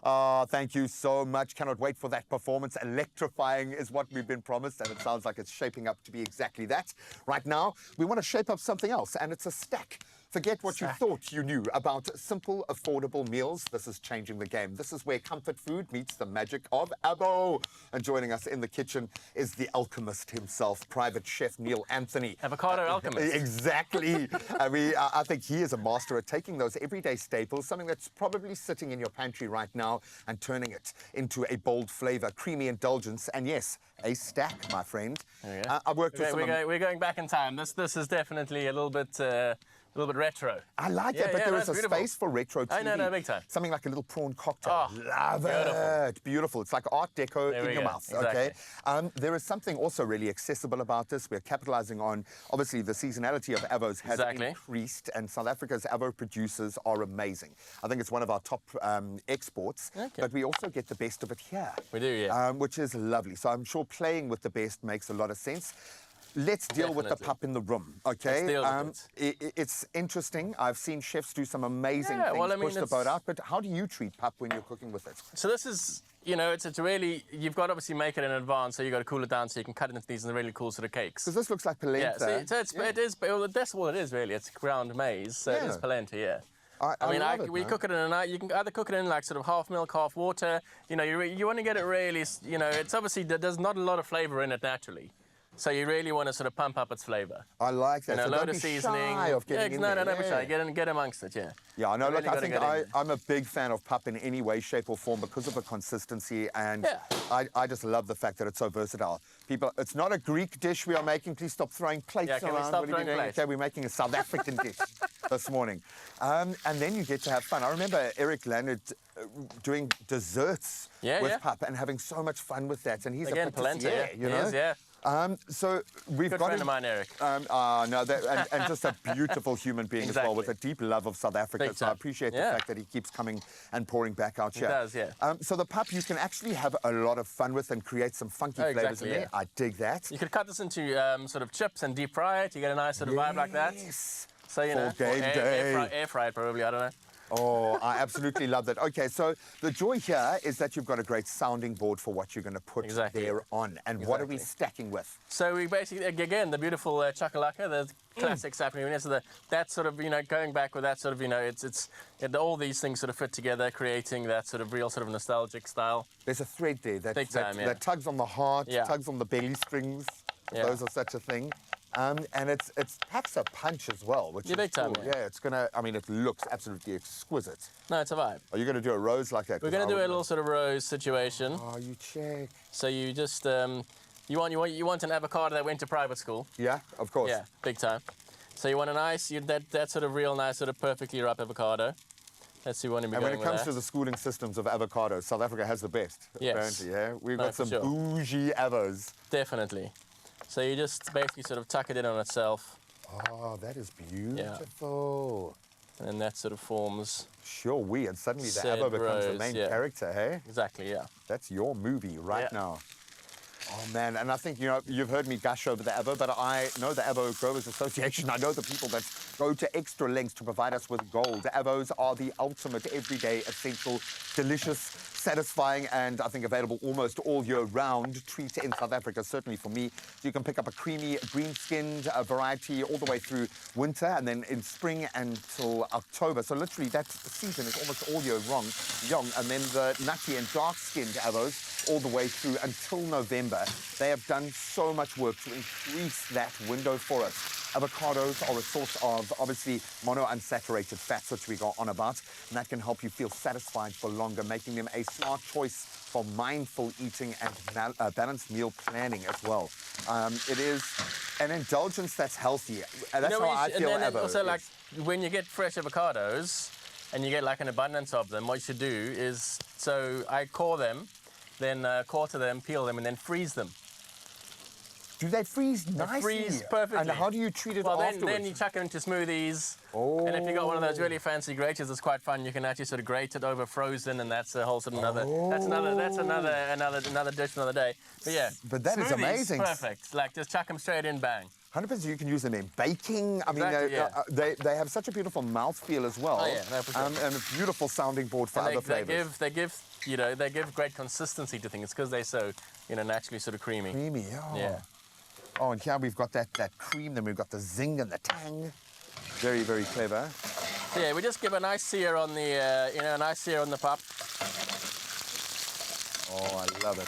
Thank you so much. Cannot wait for that performance. Electrifying is what we've been promised, and it sounds like it's shaping up to be exactly that. Right now, we want to shape up something else, and it's a stack. Forget what you thought you knew about simple, affordable meals. This is changing the game. This is where comfort food meets the magic of Avo. And joining us in the kitchen is the alchemist himself, Private Chef Neil Anthony. Avocado alchemist. Exactly. I think he is a master at taking those everyday staples, something that's probably sitting in your pantry right now, and turning it into a bold flavor, creamy indulgence, and yes, a stack, my friend. I've worked with we're going back in time. This is definitely a little bit retro. I like it, but there is a space for retro TV. I know, big time. Something like a little prawn cocktail. Love it. Beautiful. It's like Art Deco in your mouth. Exactly. Okay. There is something also really accessible about this. We're capitalizing on, obviously, the seasonality of Avos has increased, and South Africa's Avo producers are amazing. I think it's one of our top exports, but we also get the best of it here. We do, yeah. Which is lovely. So I'm sure playing with the best makes a lot of sense. Let's deal with the pup in the room, okay? Let's deal with it's interesting. I've seen chefs do some amazing things, push the boat out, but how do you treat pup when you're cooking with it? So this is, it's really, you've got to obviously make it in advance, so you've got to cool it down so you can cut it into these really cool sort of cakes. Because this looks like polenta. Yeah, so it is, that's all it is really. It's ground maize, so it is polenta, yeah. We cook it in a night. You can either cook it in like sort of half milk, half water. You want to get it really, it's obviously, there's not a lot of flavor in it naturally. So you really want to sort of pump up its flavour. I like that. A so load don't of be seasoning. Shy of getting in there. Don't be shy. Get amongst it, yeah. Yeah, I know. Look, I think I'm a big fan of pup in any way, shape or form because of the consistency, and I just love the fact that it's so versatile. People, it's not a Greek dish we are making. Please stop throwing plates around. What are you doing? Okay, we're making a South African dish this morning. And then you get to have fun. I remember Eric Leonard doing desserts with pup and having so much fun with that. And he's a polenta, you know? So we've Good got friend of mine, Eric. and just a beautiful human being as well, with a deep love of South Africa. Big so I time. appreciate the fact that he keeps coming and pouring back out here. He does, yeah. So the pup you can actually have a lot of fun with and create some funky flavors in there. I dig that. You could cut this into sort of chips and deep fry it. You get a nice sort of vibe like that. So air fry it probably. I don't know. Oh, I absolutely love that. Okay, so the joy here is that you've got a great sounding board for what you're going to put there on. And what are we stacking with? So we basically, again, the beautiful Chakalaka, the classic South African. So that sort of, going back with that sort of, it's all these things sort of fit together, creating that sort of real sort of nostalgic style. There's a thread there that tugs on the heart, tugs on the belly strings. Those are such a thing. And it packs a punch as well, which is big time, cool. Yeah, it's gonna. I mean, it looks absolutely exquisite. No, it's a vibe. Are you gonna do a rose like that? We're gonna do a little sort of rose situation. Oh, you check. So you just you want an avocado that went to private school. Yeah, of course. Yeah, big time. So you want a nice, that sort of real nice, sort of perfectly ripe avocado. That's what you want to be going with. And when it comes to the schooling systems of avocados, South Africa has the best. Yes. Apparently, yeah. We've got some bougie avos. Definitely. So you just basically sort of tuck it in on itself. Oh, that is beautiful. Yeah. And that sort of forms. Sure, and suddenly the avo becomes the main character, hey? Exactly, yeah. That's your movie right now. Oh, man, and I think, you've heard me gush over the Avo, but I know the Avo Growers Association. I know the people that go to extra lengths to provide us with gold. Avos are the ultimate everyday, essential, delicious, satisfying, and I think available almost all year round treat in South Africa, certainly for me. You can pick up a creamy, green-skinned variety all the way through winter, and then in spring until October. So literally that season is almost all year long. And then the nutty and dark-skinned Avos all the way through until November. They have done so much work to increase that window for us. Avocados are a source of, obviously, monounsaturated fats, which we go on about, and that can help you feel satisfied for longer, making them a smart choice for mindful eating and balanced meal planning as well. It is an indulgence that's healthy. That's how I feel Avo also, like, when you get fresh avocados and you get, like, an abundance of them, what you should do is, so I core them, then quarter them, peel them, and then freeze them. Do they freeze nicely? They freeze perfectly. And how do you treat it afterwards? Then you chuck it into smoothies. Oh. And if you've got one of those really fancy graters, it's quite fun. You can actually sort of grate it over frozen, and that's a whole sort of another. That's another dish another day. But yeah. But that is amazing. Perfect. Like just chuck them straight in, bang. 100%. You can use them in baking. I mean, they have such a beautiful mouthfeel as well. Oh, yeah, no, for sure. And a beautiful sounding board for other flavors. They give great consistency to things because they're so, naturally sort of creamy. Creamy, oh. Yeah. Oh, and here we've got that cream, then we've got the zing and the tang. Very, very clever. So yeah, we just give a nice sear on the, a nice sear on the pup. Oh, I love it.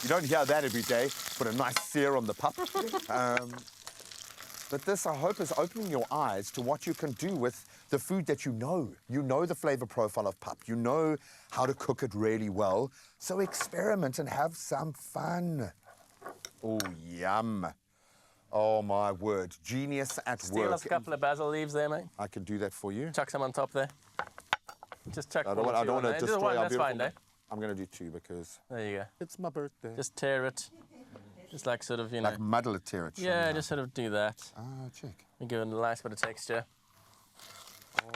You don't hear that every day. Put a nice sear on the pup. But this, I hope, is opening your eyes to what you can do with the food that you know. You know the flavor profile of pup. You know how to cook it really well. So experiment and have some fun. Oh, yum. Oh, my word. Genius at work. Steal us a couple of basil leaves there, mate. I can do that for you. Chuck some on top there. Just chuck I don't want to destroy our beautiful... Dave. I'm going to do 2 because... There you go. It's my birthday. Just tear it. Just like sort of, Like muddle it, tear it. Yeah, just sort of do that. Ah, check. And give it a nice bit of texture.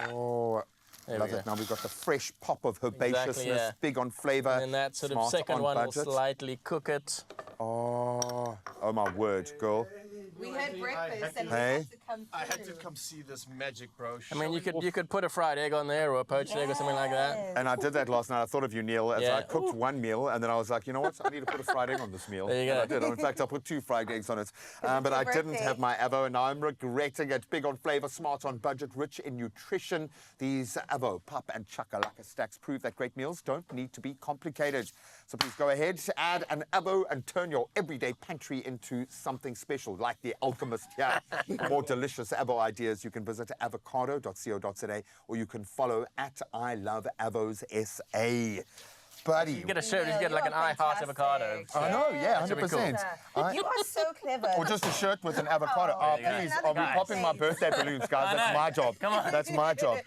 Oh, love it. Now we've got the fresh pop of herbaceousness, big on flavor. And then that sort of second one will slightly cook it. Oh my word, girl. We had breakfast and we had to come through. I had to come see this magic, bro. I mean, you could put a fried egg on there or a poached egg or something like that. And I did that last night. I thought of you, Neil, as I cooked one meal, and then I was like, you know what? I need to put a fried egg on this meal. There you go. And I did. In fact, I put 2 fried eggs on it. But I didn't have my Avo, and now I'm regretting it. Big on flavor, smart on budget, rich in nutrition. These Avo, Pup, and Chakalaka stacks prove that great meals don't need to be complicated. So please go ahead, add an Avo, and turn your everyday pantry into something special, like the alchemist here. For more delicious Avo ideas, you can visit avocado.co.za, or you can follow at I Love Avos SA. Buddy. You get a shirt, you get like an I Heart Avocado. I know, yeah, 100%. You are so clever. Or just a shirt with an avocado. Oh, please, are we popping my birthday balloons, guys? That's my job. Come on. That's my job.